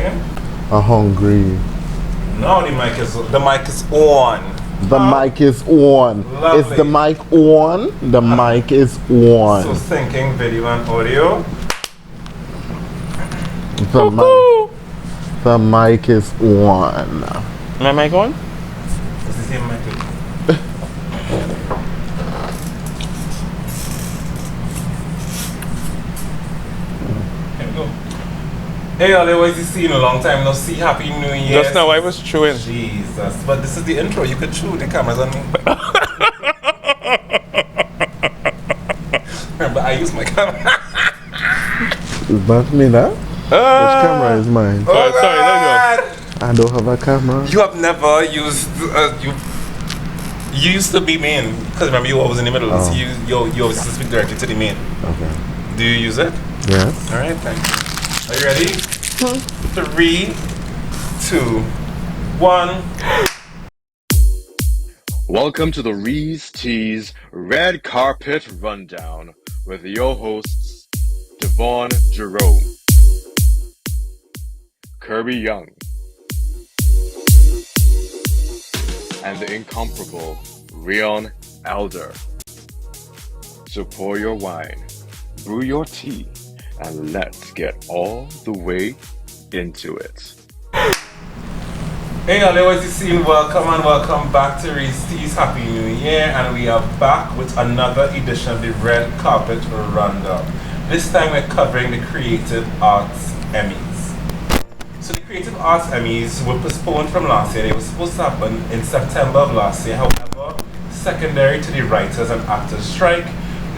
saying? I'm hungry. No, the mic is on. The mic is on. Lovely. Is the mic on? The mic is on. So syncing video and audio. The mic is on. My mic on? It's the same mic. Here we go. Hey, all, always see you in a long time. No, see, Happy New Year. Just now I was chewing. Jesus, but this is the intro. You could chew. The camera's on me. Remember, I use my camera. Is that me now? Which camera is mine? Oh, sorry, let go. I don't have a camera. You have never used you used to be main because remember you were always in the middle. Oh. So you always speak directly to the main. Okay. Do you use it? Yes. All right, thank you. Are you ready? 3, 2, 1. Welcome to the Reese Tees Red Carpet Rundown with your hosts, Devon, Jerome, Kerby Young, and the incomparable Reon Elder. So pour your wine, brew your tea, and let's get all the way into it. Hey, all, always see you. Welcome and welcome back to Reese Tees. Happy New Year, and we are back with another edition of the Red Carpet Rundown. This time we're covering the Creative Arts Emmys. So the Creative Arts Emmys were postponed from last year. They were supposed to happen in September of last year. However, secondary to the writers and actors strike,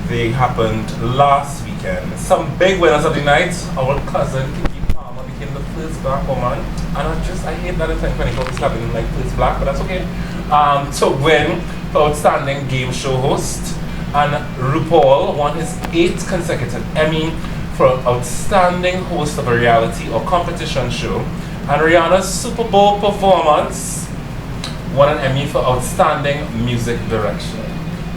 they happened last weekend. Some big winners of the night. Our cousin Kiki Palmer became the first black woman, and I hate that in 2024 it's happening like first black, but that's okay. To win for outstanding game show host, and RuPaul won his 8th consecutive Emmy for outstanding host of a reality or competition show, and Rihanna's Super Bowl performance won an Emmy for outstanding music direction.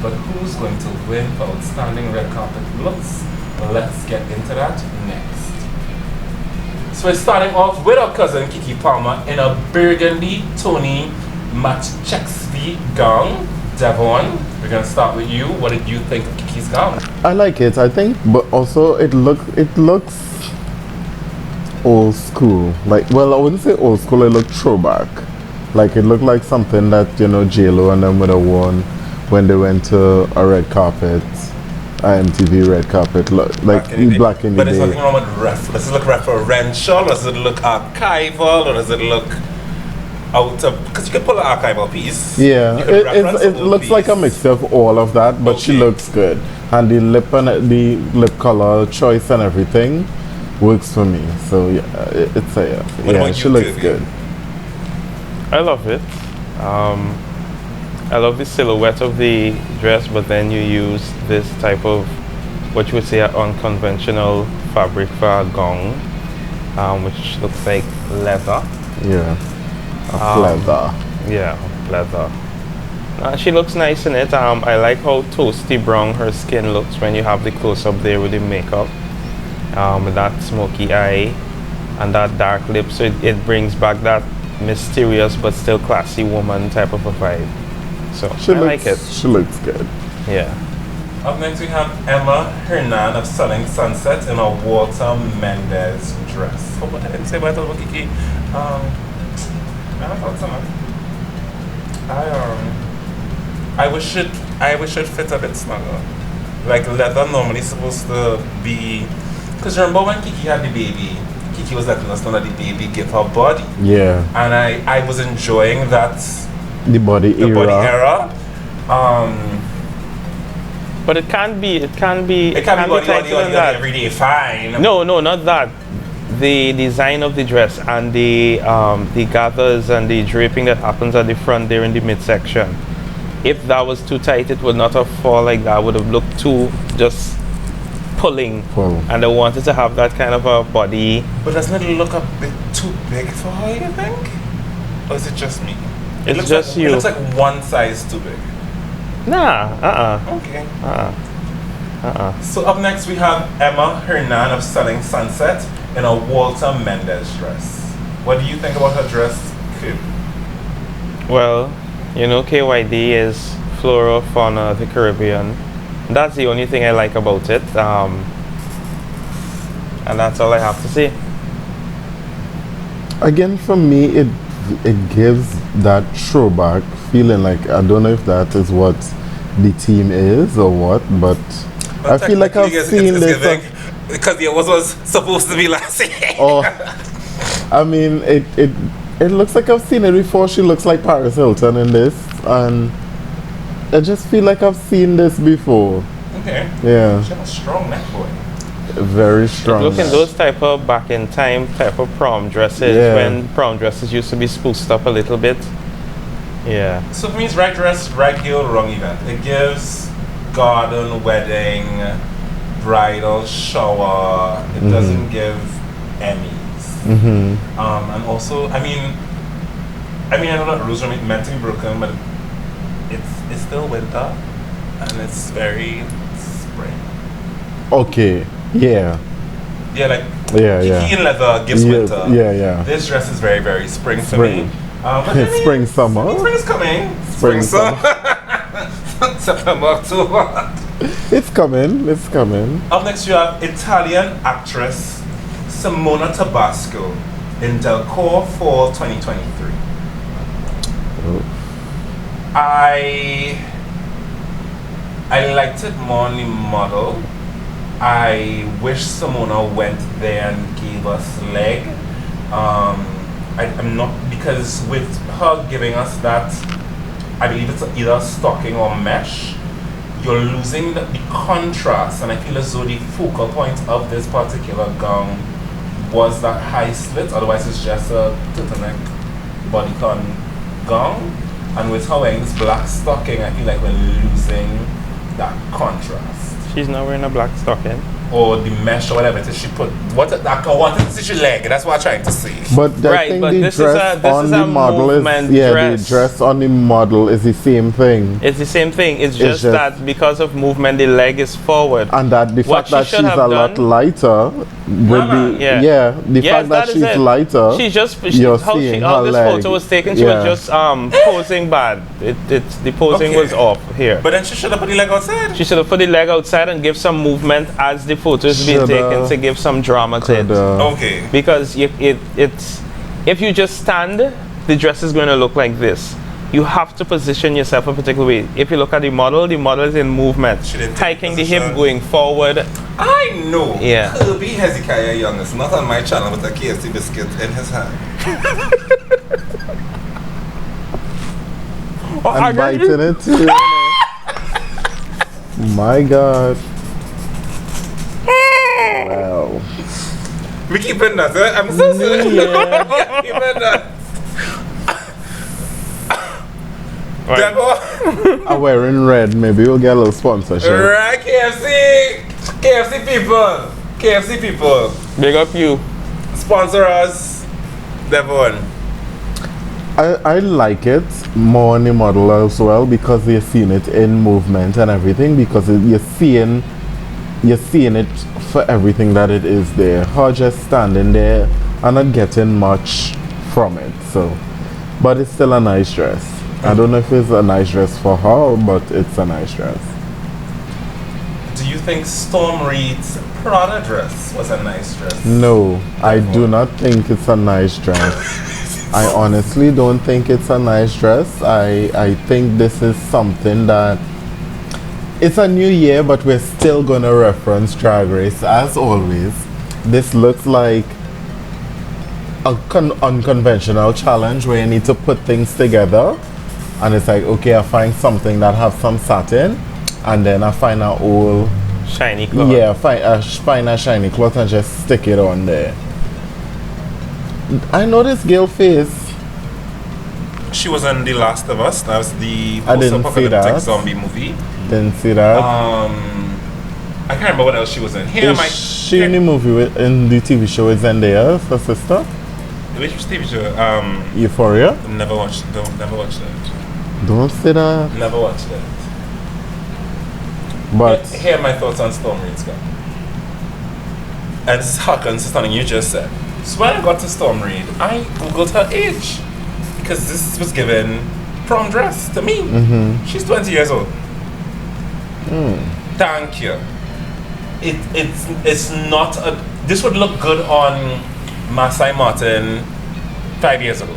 But who's going to win for outstanding red carpet looks? Well, let's get into that next. So we're starting off with our cousin Kiki Palmer in a burgundy Tony Matchexby gown. Devon, we're gonna start with you. What did you think of Kiki's gown? I like it. I think, but also it looks old school. Like, well, I wouldn't say old school. It looked throwback. Like it looked like something that J-Lo and them would have worn when they went to a red carpet, MTV red carpet, like back in the day. But there's nothing wrong with ref. Does it look referential? Does it look archival? Or does it look out of, because you can pull an archival piece. Yeah, it looks like a mixture of all of that, but she looks good. And the lip color choice and everything works for me. So yeah, it's a yeah. What about she you, looks Kerby? good. I love it. I love the silhouette of the dress, but then you use this type of, what you would say, an unconventional fabric for a gown, which looks like leather. Yeah, leather. Yeah, leather. She looks nice in it. I like how toasty brown her skin looks when you have the close-up there with the makeup, with that smoky eye and that dark lip. So it brings back that mysterious but still classy woman type of a vibe. So I like it. She looks good. Yeah. Up next we have Emma Hernan of Selling Sunset in a Walter Mendez dress. Oh, what I didn't say about Kiki. I thought something. I wish it fit a bit snugger. Like leather normally supposed to be, because remember when Kiki had the baby, Kiki was letting us know that the baby gave her body. Yeah. And I was enjoying that. The body era. But it can be body every day fine. No, not that. The design of the dress and the gathers and the draping that happens at the front there in the midsection. If that was too tight, it would not have fall like that. It would have looked too just pulling. And I wanted to have that kind of a body. But doesn't it look a bit too big for her, you think? Or is it just me? It looks just like, you. It looks like one size too big. Nah, Okay. So up next we have Emma Hernan of Selling Sunset in a Walter Mendez dress. What do you think about her dress, Kerby? Well, you know, KYD is flora, fauna of the Caribbean. That's the only thing I like about it. And that's all I have to say. Again, for me, it gives that throwback feeling. Like, I don't know if that is what the team is or what, but I feel like I've seen this. Because it was supposed to be last year. Oh, I mean, it looks like I've seen it before. She looks like Paris Hilton in this, and I just feel like I've seen this before. Okay. Yeah. She has a strong neck, boy. Very strong. Look in those type of back in time type of prom dresses, Yeah. when prom dresses used to be spruced up a little bit. Yeah. So for me, it's right dress, right heel, wrong event. It gives garden, wedding, bridal shower. It doesn't give Emmys. And also, I mean, I know that rules are meant to be broken, but it's still winter, and it's very spring. Okay. Yeah. Yeah, like Yeah. Kiki in leather gives Yes, winter. yeah. This dress is very, very spring for Spring. me. But I mean, Spring, summer. Spring is coming. Spring, summer. September, October. It's coming. It's coming. Up next, you have Italian actress Simona Tabasco in Del Cor Fall 2023. Oh. I liked it more on the model. I wish Simona went there and gave us leg. I'm not, because with her giving us that, I believe it's either stocking or mesh, you're losing the contrast, and I feel as though the focal point of this particular gown was that high slit, otherwise it's just a turtleneck bodycon gown, and with her wearing this black stocking, I feel like we're losing that contrast. She's not wearing a black stocking. Or the mesh or whatever it is she put. I wanted to see your leg, that's what I'm trying to see. But I Right, think but the this is dress a on the model is movement the dress. dress on the model is the same thing. It's the same thing. It's just just- that because of movement, the leg is forward. And that the What fact she that should she's have a lot done- lighter would be Yeah. the fact that is she's it. Lighter. She just you're how seeing how her this leg. photo was taken. She Yeah. was just posing bad. The posing Okay. was off here. But then she should have put the leg outside. She should have put the leg outside and give some movement as the photo is being Shoulda. taken to give some drama to it. Okay. Because it's if you just stand, the dress is going to look like this. You have to position yourself a particular way. If you look at the model is in movement, She didn't take hiking the hip, position. going forward. I know. Yeah. Kerby Hezekiah Young is not on my channel with a KFC biscuit in his hand. And biting it too. My God. Wow. We keeping that, eh? I'm so sorry. Yeah. Keeping that. Devon. I'm wearing red. Maybe we'll get a little sponsorship. Right, KFC. KFC people. KFC people. Big up you. Sponsor us. Devon. I like it more on the model as well because you're seeing it in movement and everything because you're seeing it for everything that it is there. Her just standing there and not getting much from it. So, but it's still a nice dress. I don't know if it's a nice dress for her, but it's a nice dress. Do you think Storm Reed's Prada dress was a nice dress? No, I do not think it's a nice dress. I honestly don't think it's a nice dress. I think this is something that it's a new year, but we're still gonna reference Drag Race as always. This looks like a unconventional challenge where you need to put things together, and it's like, okay, I find something that have some satin, and then I find an old Shiny cloth. yeah, find a shiny cloth and just stick it on there. I know this girl face. She was in The Last of Us. That was the I didn't see post-apocalyptic that. zombie movie. Didn't see that. I can't remember what else she was in. Here, Is she in the movie in the TV show with Zendaya, her sister? Which TV show? Euphoria? Never watched that. Don't say that. Never watched it. But Here are my thoughts on Storm Reed's gown. And this is how consistent you just said. So when I got to Storm Reid, I googled her age because this was given prom dress to me. She's 20 years old. Thank you. It's not a. This would look good on Masai Martin 5 years ago.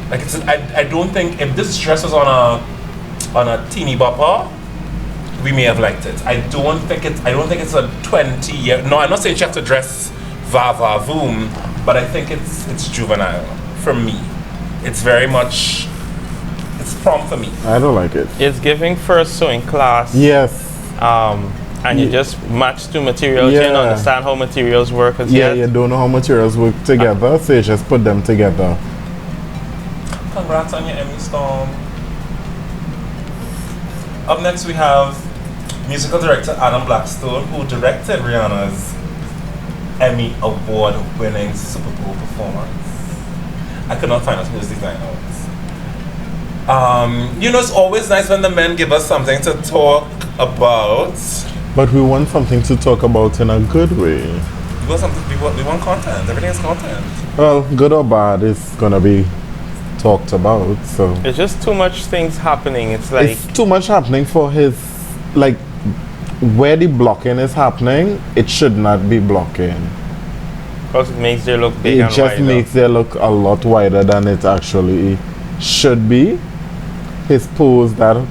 Like I don't think if this dress was on a teeny bopper, we may have liked it. I don't think it's a 20-year. No, I'm not saying she has to dress va va voom, but I think it's juvenile for me. It's very much. It's prom for me. I don't like it. It's giving first sewing class. Yes. And you just match two materials. You don't understand how materials work as Yeah, yet. you don't know how materials work together, so you just put them together. Congrats on your Emmy, Storm. Up next we have musical director Adam Blackstone, who directed Rihanna's Emmy award-winning Super Bowl performance. I could not find out whose designer was. It's always nice when the men give us something to talk about. But we want something to talk about in a good way. We want content. Everything is content. Well, good or bad is gonna be talked about, so It's just too much things happening. It's like it's too much happening for his, like, where the blocking is happening, it should not be blocking. because it makes their look big It and just wider. makes it look a lot wider than it actually should be. His pose, they're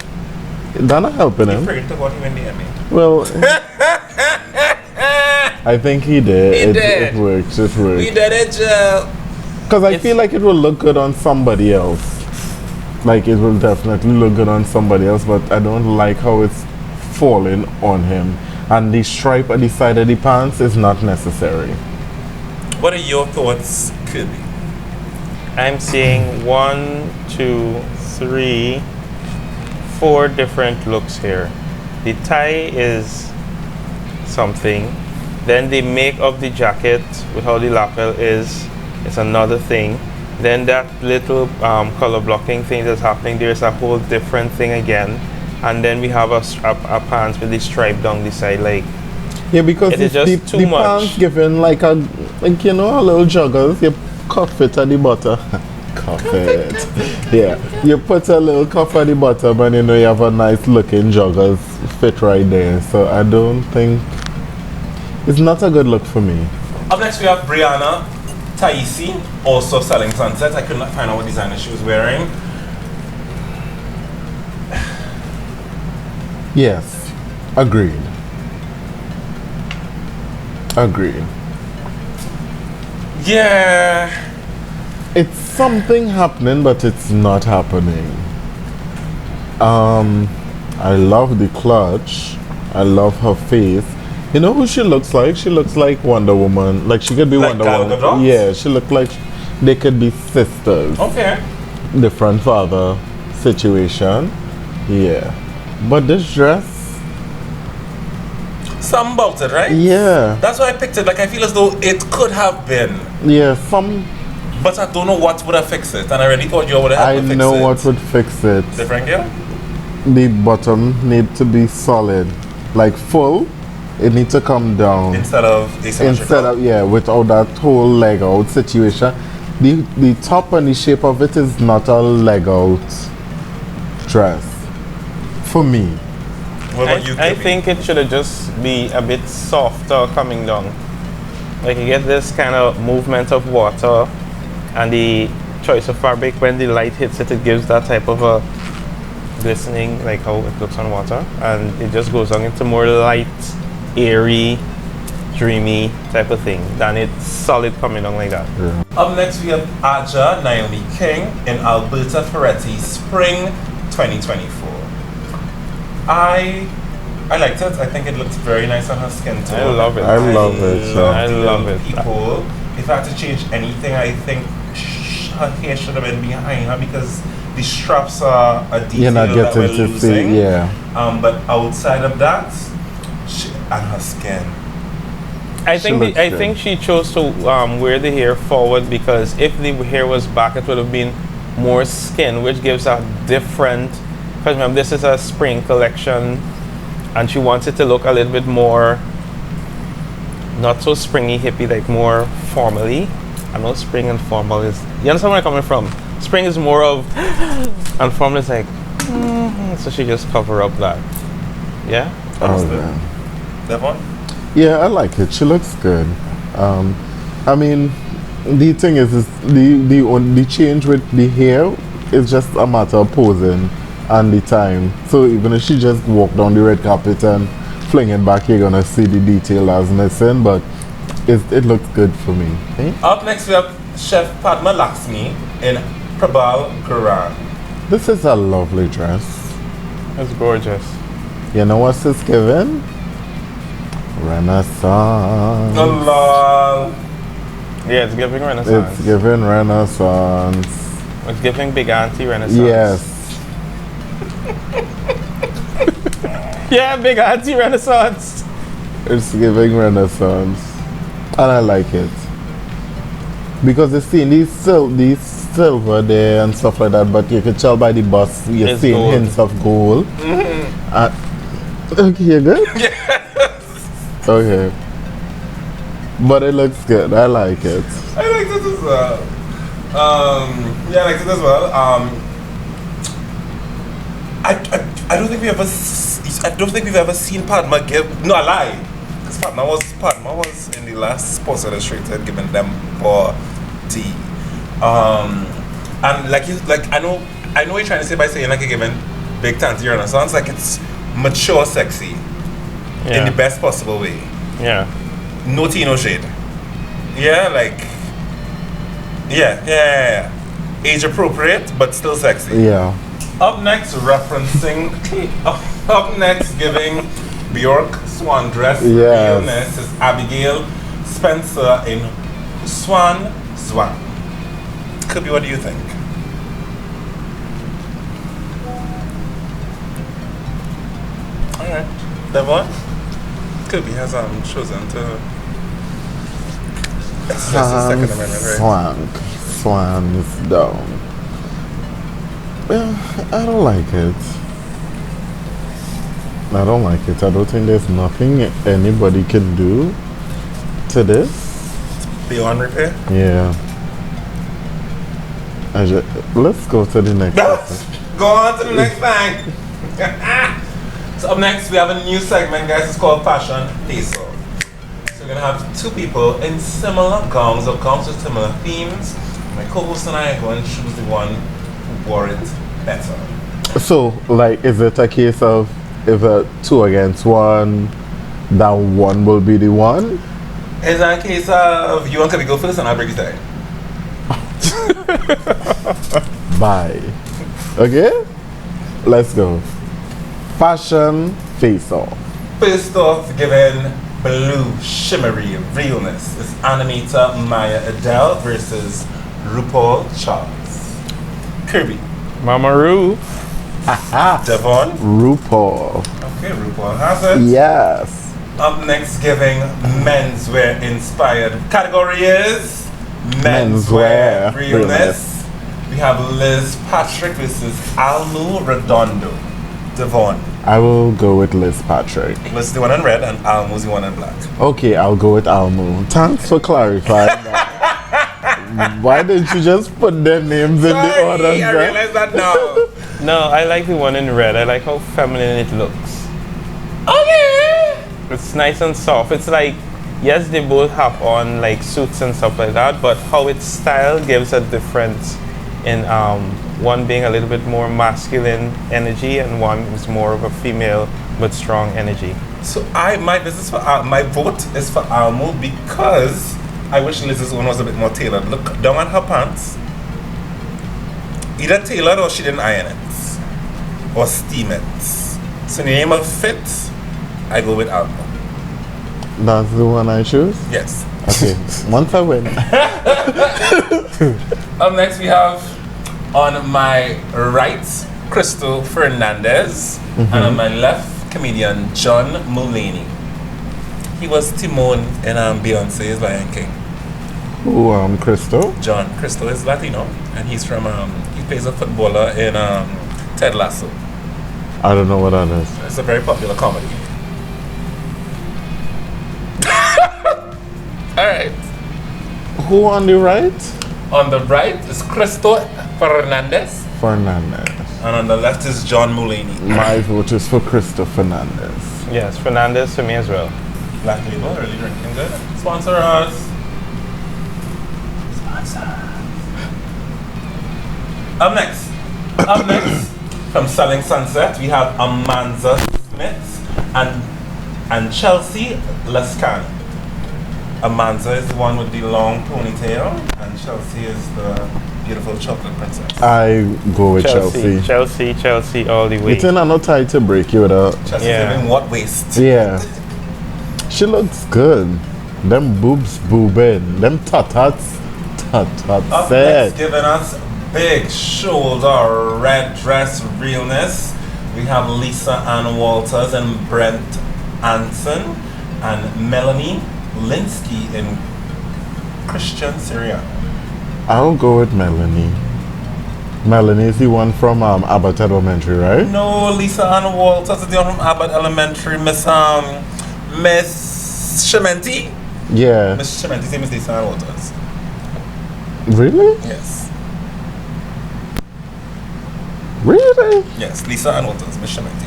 not helping You him. prayed to God he win the Emmy. Well, I think he did. He did. It worked. It We worked. did it, Joe. Because I feel like it will look good on somebody else. Like, it will definitely look good on somebody else, but I don't like how it's falling on him. And the stripe at the side of the pants is not necessary. What are your thoughts, Kerby? I'm seeing 1, 2, 3, 4 different looks here. The tie is something. Then the make of the jacket with how the lapel is another thing. Then that little color blocking thing that's happening, there's a whole different thing again. And then we have a pants with the stripe down the side, like Yeah, because It is the, just too the much. pants given like a little joggers, you cuff it at the bottom. Cuff it. Yeah. You put a little cuff at the bottom and you have a nice looking joggers fit right there. So I don't think it's not a good look for me. Up next we have Brianna Taisi, also selling Sunset. I could not find out what designer she was wearing. Yes. Agreed. Agreed. Yeah. It's something happening, but it's not happening. I love the clutch. I love her face. You know who she looks like? She looks like Wonder Woman. Like she could be Like Wonder Gal Woman. Gadot? Yeah, she looked like they could be sisters. Okay. Different father situation. Yeah. But this dress, Some about it, right? yeah. That's why I picked it. Like I feel as though it could have been, Yeah, some but I don't know what would have fixed it. And I really thought you would have I helped me fix know it. what would fix it. Different girl? The bottom need to be solid. Like full, it needs to come down. Instead of asymmetrical. Instead of, yeah, without that whole leg out situation. The top and the shape of it is not a leg out dress. For me. What about you, I Kerby? think it should have just be a bit softer coming down. Like you get this kind of movement of water and the choice of fabric when the light hits it, it gives that type of a glistening, like how it looks on water, and it just goes on into more light, airy, dreamy type of thing than it's solid coming down like that. Up next we have Aja Naomi King in Alberta Ferretti Spring 2024. I liked it. I think it looks very nice on her skin too. I love it. I love it, so. I love it. People, if I had to change anything, I think her hair should have been behind her because the straps are a detail You're not that we're getting to losing. see, yeah. But outside of that, and her skin. I think looks I good. think she chose to wear the hair forward because if the hair was back, it would have been more skin, which gives a different. Because remember, this is a spring collection, and she wants it to look a little bit more not so springy hippie, like more formally. I know spring and formal is, you understand where I'm coming from? Spring is more of, and formal is like, so she just cover up that. Yeah? Okay. Devon? Yeah, I like it. She looks good. I mean, the thing is the change with the hair is just a matter of posing and the time. So even if she just walk down the red carpet and fling it back, you're gonna see the detail that's missing. But it looks good for me. Eh? Up next we have Chef Padma Lakshmi in Prabal Garan. This is a lovely dress. It's gorgeous. You know what's this giving? Renaissance. Allah. Yeah, it's giving Renaissance. It's giving Renaissance. It's giving big auntie Renaissance. Yes. Yeah, big auntie Renaissance. It's giving Renaissance. And I like it. Because you're seeing these silver there and stuff like that, but you can tell by the bust, you're It's seeing gold. hints of gold. Okay, you good? Yes. Okay. But it looks good. I like it. I like this as well. Yeah, I like this as well. I don't think we've ever seen Padma give. No, I lie. Because Padma was in the last Sports Illustrated giving them body. And I know what you're trying to say by saying like you're giving big Tanty Renaissance. Like it's mature, sexy, in the best possible way. Yeah. No tea, no shade. Yeah, like yeah. Age appropriate, but still sexy. Yeah. Up next, referencing. Up next, giving Bjork Swan Dress Yes. realness is Abigail Spencer in Swan Zwan. Kerby, what do you think? Alright. Devon? Kerby has chosen to exercise the Second Amendment, right? Swan is down. Well, I don't like it. I don't like it. I don't think there's nothing anybody can do to this. Beyond repair? Yeah. Let's go to the next one. Go on to the next thing. So up next we have a new segment, guys. It's called Fashion Face Off. So we're gonna have two people in similar gowns or gowns with similar themes. My co-host and I are going to choose the one who wore it better. So, like, is it a case of if a 2 against 1, that one will be the one? Is that a case of you want to go first and I'll break it down? Bye. Okay? Let's go. Fashion face off. First off, given blue shimmery realness is animator Maya Adele versus RuPaul Charles. Kerby. Mama Ru. Devon. RuPaul. Okay, RuPaul has it. Yes. Up next, giving menswear inspired category is menswear realness. We have Liz Patrick versus Almu Redondo. Devon. I will go with Liz Patrick. Liz is the one in red and Almu's the one in black. Okay, I'll go with Almu. Thanks for clarifying that. Why didn't you just put their names in the order? I realize that now. No, I like the one in red. I like how feminine it looks. Okay. It's nice and soft. It's like, yes, they both have on like suits and stuff like that, but how it's styled gives a difference in one being a little bit more masculine energy and one is more of a female but strong energy. So my vote is for Almu because I wish Liz's one was a bit more tailored. Look down on her pants. Either tailored or she didn't iron it. Or steam it. So in the name of fit, I go with Almu. That's the one I choose? Yes. Okay, once I win. Up next we have on my right, Crystal Fernandez, and on my left, comedian John Mulaney. He was Timon in Beyonce's Lion King. Who, Crystal? John Crystal is Latino, and he's from he plays a footballer in Ted Lasso. I don't know what that is. It's a very popular comedy. Alright. Who on the right? On the right is Cristo Fernandez. Fernandez. And on the left is John Mulaney. My vote is for Cristo Fernandez. Yes, Fernandez for me as well. Black Label, early drinking good. Sponsor us. Sponsor. Up next, from Selling Sunset, we have Amanza Smith and Chelsea Lascan. Amanza is the one with the long ponytail, and Chelsea is the beautiful chocolate princess. I go with Chelsea. Chelsea all the way. It's in no tie to break you with her. Chelsea's giving what waist? Yeah. She looks good. Them boobs boobing. Them tatats. Up Said. next, giving us big shoulder red dress realness. We have Lisa Ann Walters and Brent Anson and Melanie Linsky in Christian Syria. I'll go with Melanie. Melanie is the one from Abbott Elementary, right? No, Lisa Ann Walters is the one from Abbott Elementary. Miss Shementi. Yeah. Miss Shementi's name is Lisa Ann Walters. Really? Yes. Really? Yes, Lisa Ann Walters, Miss Shementi.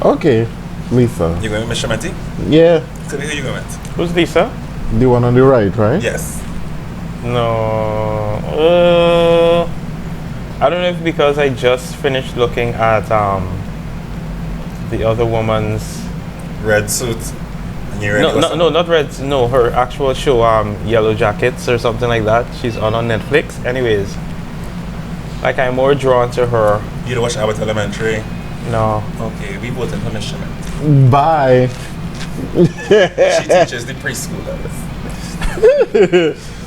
Okay. Lisa. You going with Miss Shementi? Yeah. So who you going with? Who's Lisa? The one on the right, right? Yes. No. I don't know if because I just finished looking at the other woman's Red suit. And you're ready for no, not red. No, her actual show, Yellow Jackets or something like that. She's on Netflix. Anyways, like I'm more drawn to her. You don't watch Abbott Elementary? No. Okay, we voted for Miss Shementi. Bye. She teaches the preschoolers.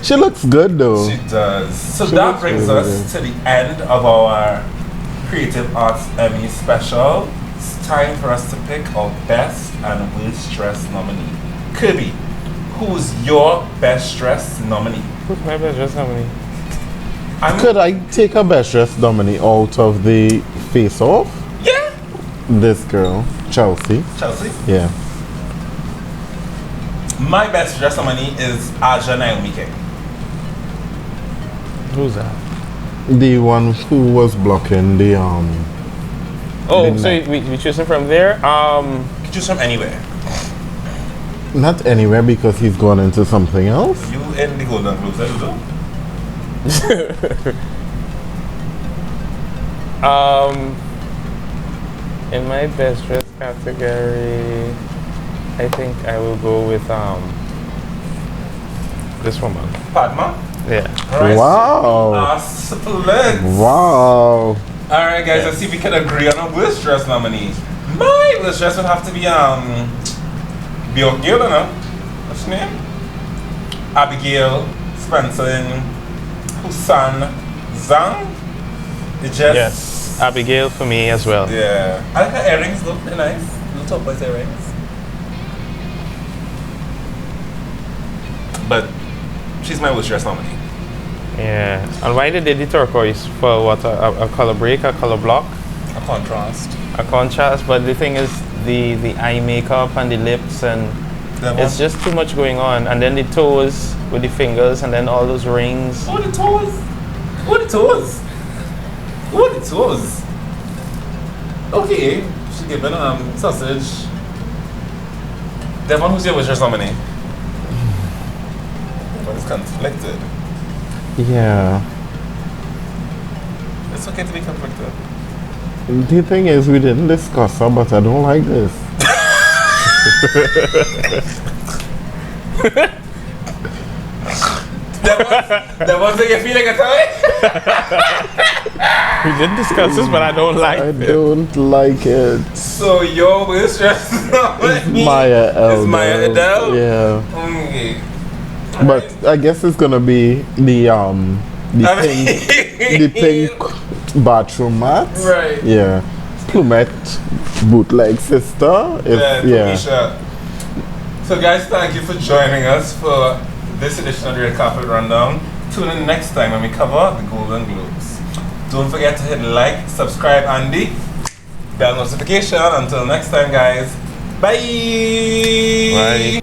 She looks good though. She does. So She that looks brings really us to the end of our Creative Arts Emmy special. It's time for us to pick our best and worst dress nominee. Kerby, who's your best dress nominee? Who's my best dress nominee? Could I take a best dress nominee out of the face off? Yeah. This girl, Chelsea. Chelsea. Yeah. My best dress nominee is Aja Naomi King. Who's that? The one who was blocking the Oh, the so neck. we choosing from there? You can choose from anywhere. Not anywhere because he's gone into something else. You in the Golden Globes, I do. In my best dress category, I think I will go with this woman. Padma. Yeah. Alright, Wow. split. Wow. Alright guys, let's see if we can agree on a worst dress nominee. My worst dress would have to be Bjorkgil, you know? What's her name? Abigail Spencer Husan Zhang. It just Yes. Abigail for me as well. yeah. I like her earrings though, they're nice. Little turquoise earrings. But she's my worst dress nominee. Yeah. And why they did the turquoise for what? A color break, a color block, A contrast. a contrast. But the thing is, the eye makeup and the lips and Devon. it's just too much going on. And then the toes with the fingers and then all those rings. Oh, the toes. Oh, the toes. Oh, the toes. Okay, she given sausage. Devon, who's your worst dress nominee? Devon is conflicted. Yeah. It's okay to be conflicted. The thing is, we didn't discuss her, but I don't like this. Devon, say you feeling a time? We did discuss this, but I don't like I it. don't like it. So your worst dress nominee Maya L. is Maya Adele? Yeah. Okay. But I guess it's gonna be the pink bathroom mat. Right. Yeah. Plumette bootleg sister. Yeah. So guys, thank you for joining us for this edition of the Red Carpet Rundown. Tune in next time when we cover the Golden Globes. Don't forget to hit like, subscribe, and the bell notification. Until next time, guys. Bye. Bye.